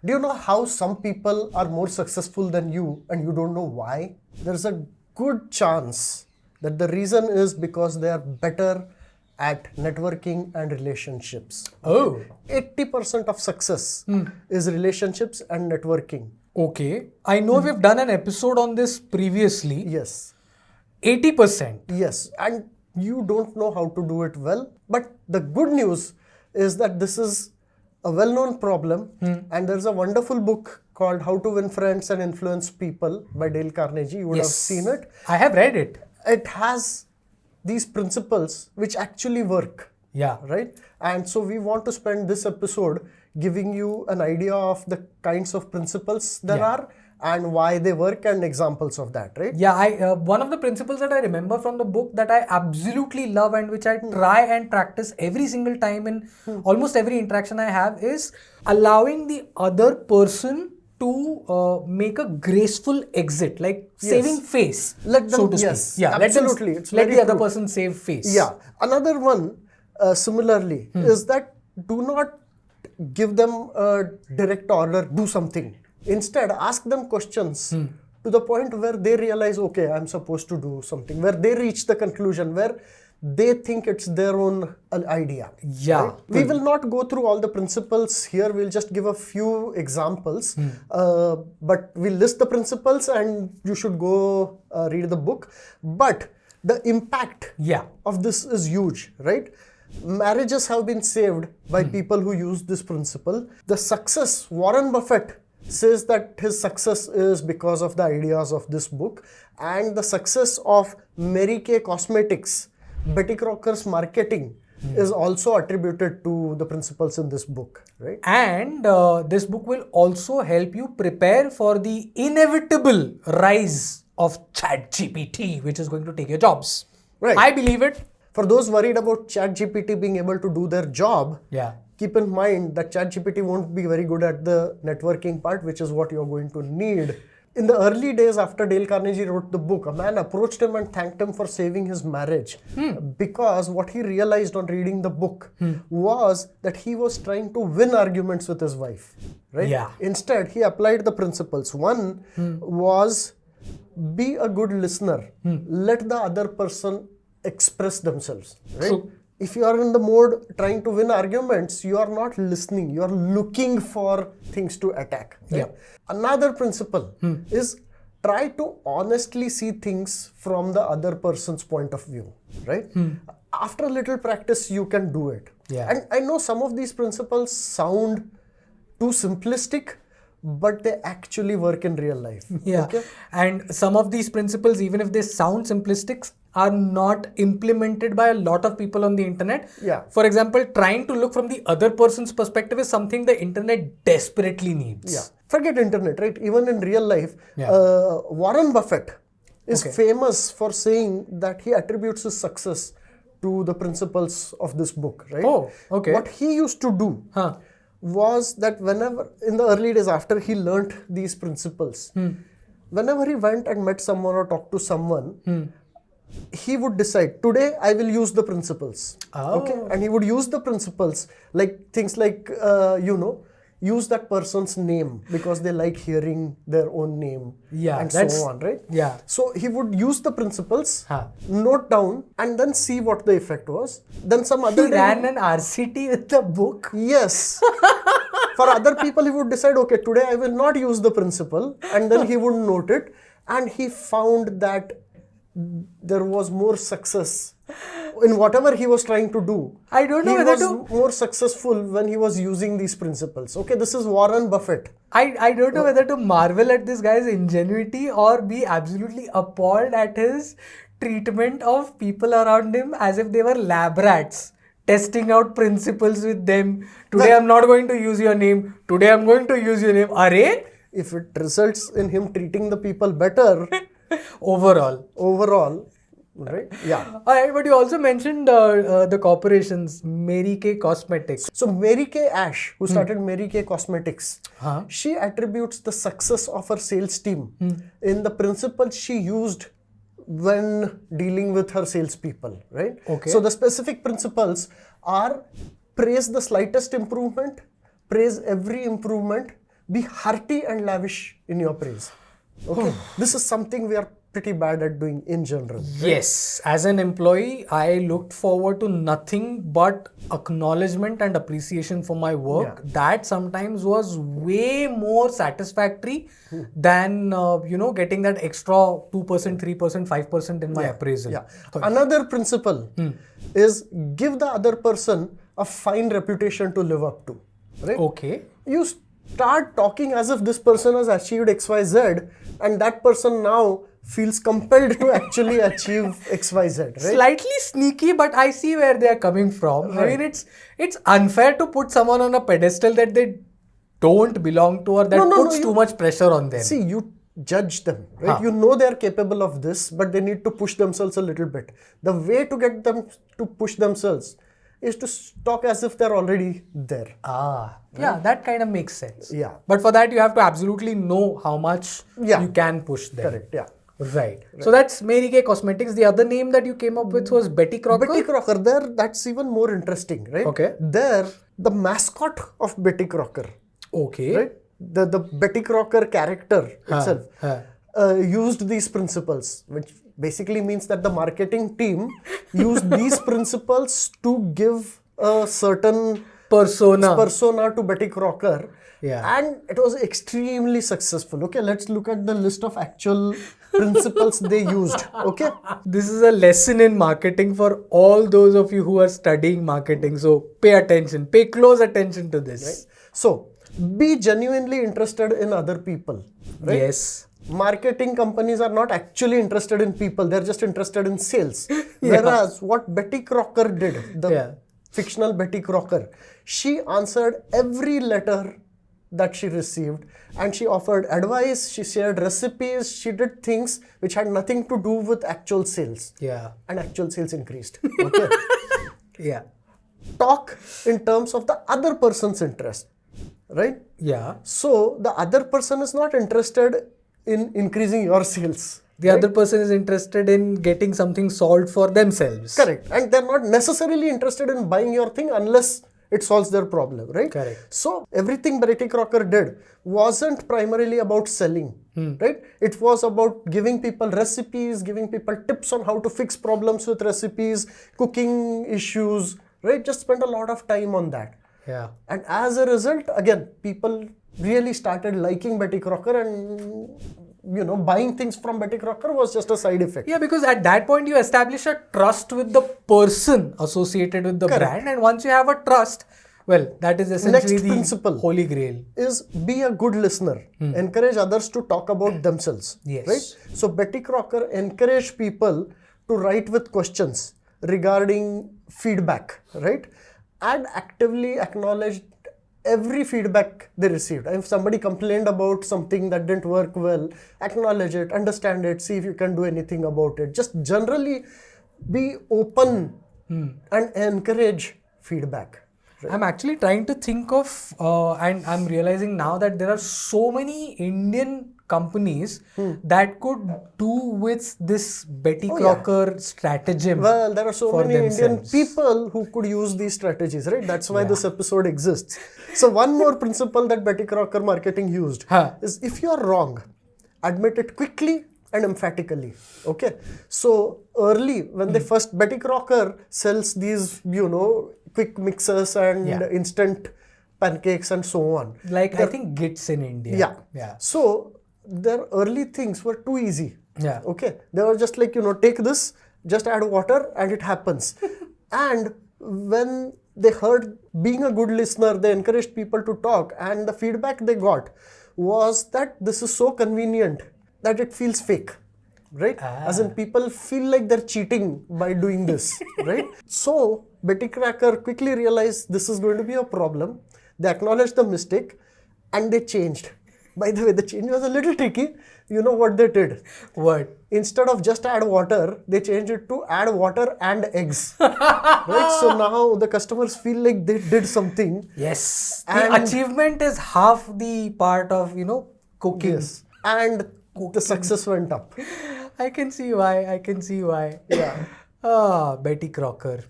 Do you know how some people are more successful than you and you don't know why? There's a good chance that the reason is because they are better at networking and relationships. Oh. 80% of success is relationships and networking. Okay. I know we've done an episode on this previously. Yes. 80%. Yes. And you don't know how to do it well. But the good news is that this is a well-known problem. And there's a wonderful book called How to Win Friends and Influence People by Dale Carnegie. You would have seen it. I have read it. It has these principles which actually work. Yeah. Right? And so we want to spend this episode giving you an idea of the kinds of principles there are and why they work and examples of that, right? Yeah, one of the principles that I remember from the book that I absolutely love and which I try and practice every single time in almost every interaction I have is allowing the other person to make a graceful exit, like saving face, Let them, so to yes, speak. Yeah, absolutely. Let the other person save face. Yeah. Another one, similarly, is that do not give them a direct order, do something. Instead, ask them questions to the point where they realize, okay, I'm supposed to do something, where they reach the conclusion, where they think it's their own idea. Yeah. Right? We will not go through all the principles here. We'll just give a few examples. But we'll list the principles and you should go read the book. But the impact of this is huge, right? Marriages have been saved by people who use this principle. The success, Warren Buffett says that his success is because of the ideas of this book, and the success of Mary Kay Cosmetics, Betty Crocker's marketing, is also attributed to the principles in this book, right? And this book will also help you prepare for the inevitable rise of ChatGPT, which is going to take your jobs. Right. I believe it. For those worried about ChatGPT being able to do their job, Yeah. keep in mind that ChatGPT won't be very good at the networking part, which is what you're going to need. In the early days after Dale Carnegie wrote the book, a man approached him and thanked him for saving his marriage. Because what he realized on reading the book was that he was trying to win arguments with his wife. Right? Yeah. Instead, he applied the principles. One was be a good listener. Let the other person express themselves. Right? True. If you are in the mode trying to win arguments, you are not listening. You are looking for things to attack. Right? Yeah. Another principle is try to honestly see things from the other person's point of view. Right? After a little practice, you can do it. Yeah. And I know some of these principles sound too simplistic, but they actually work in real life. Yeah. Okay? And some of these principles, even if they sound simplistic, are not implemented by a lot of people on the internet. Yeah. For example, trying to look from the other person's perspective is something the internet desperately needs. Yeah. Forget internet, right? Even in real life, Warren Buffett is famous for saying that he attributes his success to the principles of this book, right? Oh, okay. What he used to do was that whenever, in the early days after he learnt these principles, whenever he went and met someone or talked to someone, he would decide, today I will use the principles. Okay? And he would use the principles, like things like, use that person's name because they like hearing their own name and so on, right? Yeah. So he would use the principles, note down, and then see what the effect was. Then some other He ran an RCT with the book. Yes. For other people, he would decide, okay, today I will not use the principle, and then he would note it, and he found that there was more success in whatever he was trying to do. I don't know whether to... more successful when he was using these principles. Okay, this is Warren Buffett. I don't know whether to marvel at this guy's ingenuity or be absolutely appalled at his treatment of people around him as if they were lab rats, testing out principles with them. Today I'm not going to use your name. Today I'm going to use your name. Arey? If it results in him treating the people better... Overall, right? Yeah. Alright, but you also mentioned the corporations, Mary Kay Cosmetics. So Mary Kay Ash, who started Mary Kay Cosmetics, she attributes the success of her sales team in the principles she used when dealing with her salespeople, right? Okay. So the specific principles are praise the slightest improvement, praise every improvement, be hearty and lavish in your praise. Okay, this is something we are pretty bad at doing in general. Right? Yes, as an employee, I looked forward to nothing but acknowledgement and appreciation for my work. That sometimes was way more satisfactory than getting that extra 2%, 3%, 5% in my appraisal. Yeah. Another principle is give the other person a fine reputation to live up to. Right? Okay. You start talking as if this person has achieved XYZ, and that person now feels compelled to actually achieve XYZ, right? Slightly sneaky, but I see where they are coming from. Right. I mean, it's unfair to put someone on a pedestal that they don't belong to, or that puts too much pressure on them. See, you judge them, right? You know they are capable of this, but they need to push themselves a little bit. The way to get them to push themselves is to talk as if they're already there. Yeah, that kind of makes sense. Yeah. But for that, you have to absolutely know how much you can push them. Correct, yeah. Right. So that's Mary Kay Cosmetics. The other name that you came up with was Betty Crocker. Betty Crocker, there, that's even more interesting, right? Okay. There, the mascot of Betty Crocker, Okay. right? The Betty Crocker character itself used these principles, which basically means that the marketing team used these principles to give a certain persona to Betty Crocker. Yeah. And it was extremely successful. Okay, let's look at the list of actual principles they used. Okay. This is a lesson in marketing for all those of you who are studying marketing. So pay attention, pay close attention to this. Right? So be genuinely interested in other people. Right? Yes. Marketing companies are not actually interested in people, they're just interested in sales. Whereas what Betty Crocker did, the fictional Betty Crocker, she answered every letter that she received, and she offered advice, she shared recipes, she did things which had nothing to do with actual sales. Yeah. And actual sales increased. Okay. Yeah. Talk in terms of the other person's interest. Right? Yeah. So the other person is not interested in increasing your sales. The other person is interested in getting something solved for themselves. Correct. And they're not necessarily interested in buying your thing unless it solves their problem, right? Correct. So everything Betty Crocker did wasn't primarily about selling, right? It was about giving people recipes, giving people tips on how to fix problems with recipes, cooking issues, right? Just spend a lot of time on that. Yeah. And as a result, again, people really started liking Betty Crocker, and buying things from Betty Crocker was just a side effect. Yeah, because at that point you establish a trust with the person associated with the brand, and once you have a trust, well, that is essentially the principle holy grail. Is be a good listener. Encourage others to talk about themselves. Yes. Right? So Betty Crocker encouraged people to write with questions regarding feedback, right? And actively acknowledged every feedback they received. If somebody complained about something that didn't work well, acknowledge it, understand it, see if you can do anything about it. Just generally be open and encourage feedback. Right? I'm actually trying to think of, and I'm realizing now that there are so many Indian companies that could do with this Betty Crocker stratagem. Well, there are so many themselves. Indian people who could use these strategies, right? That's why this episode exists. So one more principle that Betty Crocker marketing used is if you are wrong, admit it quickly and emphatically. Okay. So early, when they first, Betty Crocker sells these, quick mixers and instant pancakes and so on. Like I think Gits in India. Yeah. So their early things were too easy. Yeah. Okay. They were just like, take this, just add water and it happens. And when they heard being a good listener, they encouraged people to talk, and the feedback they got was that this is so convenient that it feels fake. Right? As in people feel like they're cheating by doing this. Right? So Betty Crocker quickly realized this is going to be a problem. They acknowledged the mistake and they changed. By the way, the change was a little tricky. You know what they did? What? Instead of just add water, they changed it to add water and eggs. Right? So now the customers feel like they did something. Yes. The achievement is half the part of, cooking. Yes. And the success went up. I can see why. Yeah. Betty Crocker.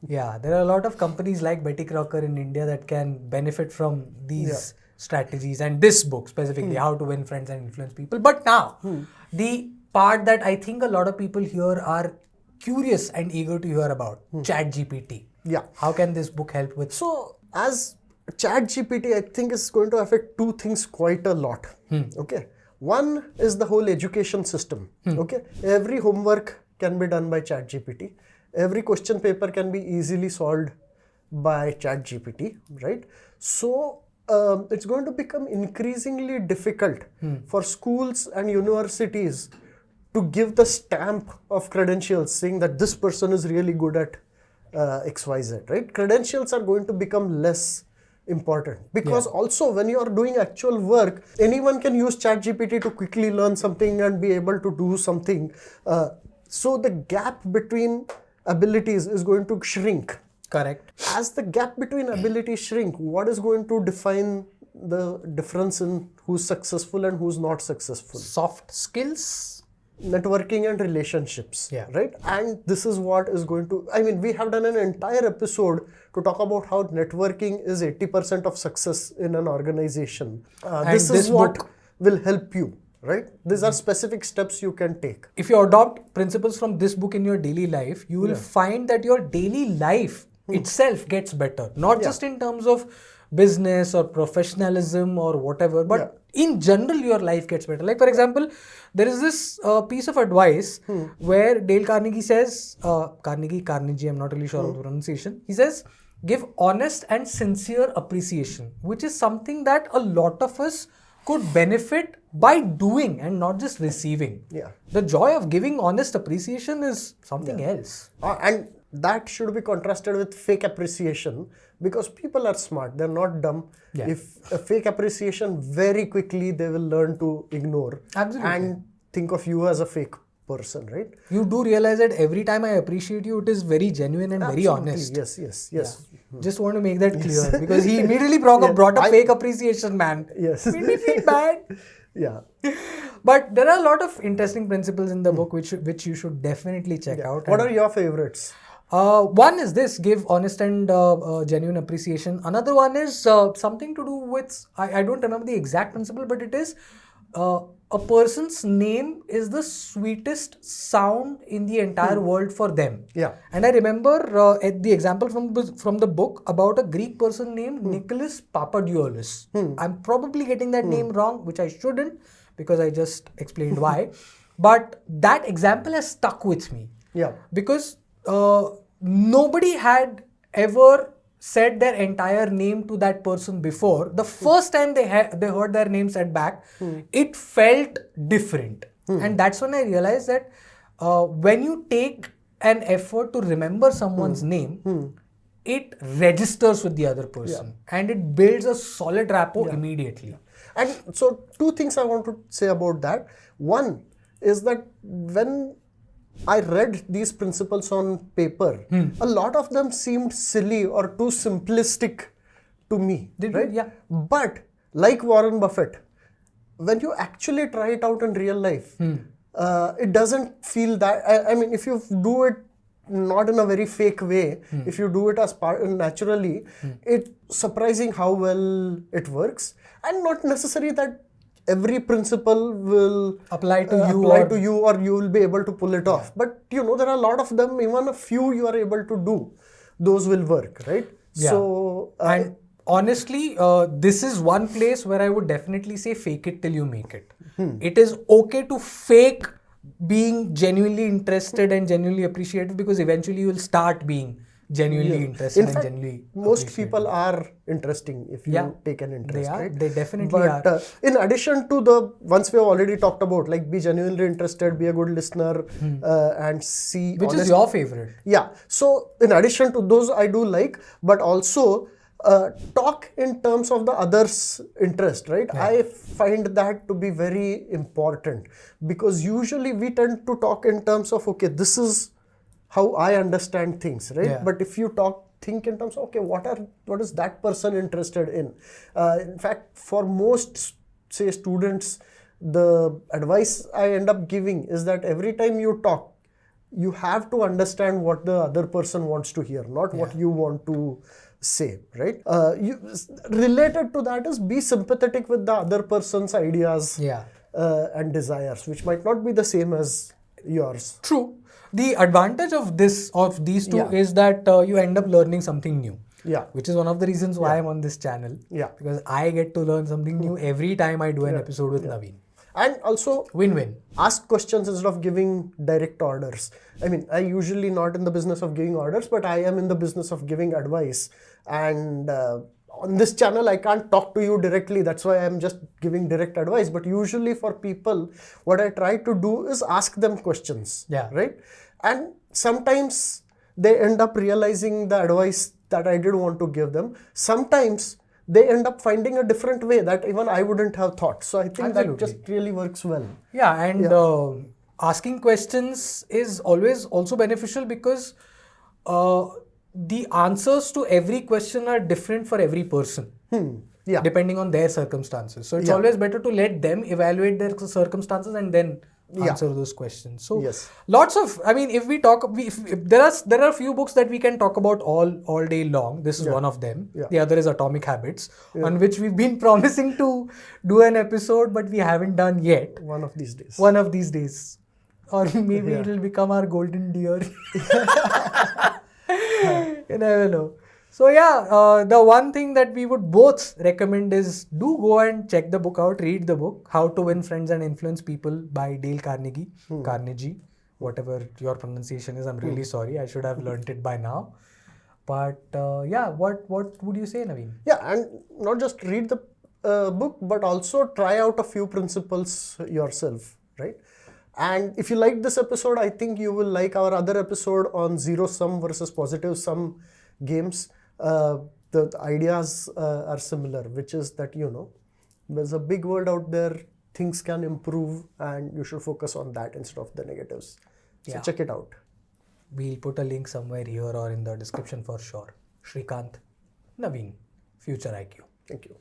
Yeah, there are a lot of companies like Betty Crocker in India that can benefit from these strategies and this book specifically, How to Win Friends and Influence People. But now, the part that I think a lot of people here are curious and eager to hear about, ChatGPT. Yeah. How can this book help with? So as ChatGPT, I think is going to affect two things quite a lot. Okay. One is the whole education system. Okay. Every homework can be done by ChatGPT. Every question paper can be easily solved by ChatGPT, right? So it's going to become increasingly difficult for schools and universities to give the stamp of credentials saying that this person is really good at XYZ, right? Credentials are going to become less important because also when you are doing actual work, anyone can use ChatGPT to quickly learn something and be able to do something. So the gap between abilities is going to shrink. Correct. As the gap between abilities shrink, what is going to define the difference in who's successful and who's not successful? Soft skills, networking and relationships, right? And this is what is going to, I mean, we have done an entire episode to talk about how networking is 80% of success in an organization. This is what will help you, right? These are specific steps you can take. If you adopt principles from this book in your daily life, you will find that your daily life itself gets better. Not just in terms of business or professionalism or whatever, but in general your life gets better. Like for example, there is this piece of advice where Dale Carnegie says, Carnegie, I'm not really sure of the pronunciation. He says, give honest and sincere appreciation, which is something that a lot of us could benefit by doing and not just receiving. The joy of giving honest appreciation is something else. And that should be contrasted with fake appreciation because people are smart, they're not dumb. If a fake appreciation, very quickly they will learn to ignore and think of you as a fake person, right? You do realize that every time I appreciate you, it is very genuine and very honest. Yes. Just want to make that clear because he immediately brought up fake appreciation, man. Made me feel bad. But there are a lot of interesting principles in the book which you should definitely check out. What are your favorites? One is this, give honest and genuine appreciation. Another one is something to do with, I don't remember the exact principle, but it is a person's name is the sweetest sound in the entire world for them. And I remember the example from the book about a Greek person named Nicholas Papadiolis. I'm probably getting that name wrong, which I shouldn't because I just explained why. But that example has stuck with me. Because nobody had ever said their entire name to that person before. The first time they heard their name said back, it felt different. And that's when I realized that when you take an effort to remember someone's name, it registers with the other person and it builds a solid rapport immediately. And so two things I want to say about that. One is that when I read these principles on paper, a lot of them seemed silly or too simplistic to me. But like Warren Buffett, when you actually try it out in real life, it doesn't feel that, I mean, if you do it not in a very fake way, if you do it as naturally, it's surprising how well it works. And not necessarily that every principle will apply to you or you will be able to pull it off. But you know, there are a lot of them, even a few you are able to do, those will work, right? So, and honestly, this is one place where I would definitely say fake it till you make it. It is okay to fake being genuinely interested and genuinely appreciated because eventually you will start being genuinely interested and genuinely most people are interesting if you take an interest, right? They definitely are. But in addition to the ones we have already talked about, like be genuinely interested, be a good listener, and see... Which is your favorite? So in addition to those I do like, but also talk in terms of the other's interest, right? I find that to be very important because usually we tend to talk in terms of, okay, this is how I understand things, right? But if you think in terms of, okay, what is that person interested in? In fact, for most, say, students, the advice I end up giving is that every time you talk, you have to understand what the other person wants to hear, not what you want to same, right? Related to that is be sympathetic with the other person's ideas Yeah. and desires, which might not be the same as yours. True. The advantage of these two Yeah. is that you end up learning something new. Yeah. Which is one of the reasons why I'm on this channel. Yeah. Because I get to learn something new every time I do an episode with Naveen. And also, Win-win. ask questions instead of giving direct orders. I mean, I usually not in the business of giving orders, but I am in the business of giving advice. And on this channel, I can't talk to you directly. That's why I'm just giving direct advice. But usually for people, what I try to do is ask them questions. Yeah. Right? And sometimes they end up realizing the advice that I did want to give them. Sometimes they end up finding a different way that even I wouldn't have thought. So I think that just really works well. Yeah, and asking questions is always also beneficial because the answers to every question are different for every person. Yeah. Depending on their circumstances. So it's always better to let them evaluate their circumstances and then answer those questions. So lots of, I mean, if we talk, if there are a few books that we can talk about all day long. This is one of them. The other is Atomic Habits, on which we've been promising to do an episode, but we haven't done yet. One of these days. One of these days. Or maybe it'll become our golden deer. You never know. So yeah, the one thing that we would both recommend is do go and check the book out, read the book, How to Win Friends and Influence People by Dale Carnegie. Carnegie, whatever your pronunciation is, I'm really sorry. I should have learnt it by now. But yeah, what would you say, Naveen? Yeah, and not just read the book, but also try out a few principles yourself, right? And if you like this episode, I think you will like our other episode on zero sum versus positive sum games. The ideas are similar, which is that, there's a big world out there, things can improve, and you should focus on that instead of the negatives. So check it out. We'll put a link somewhere here or in the description for sure. Shrikant, Naveen, FutureIQ. Thank you.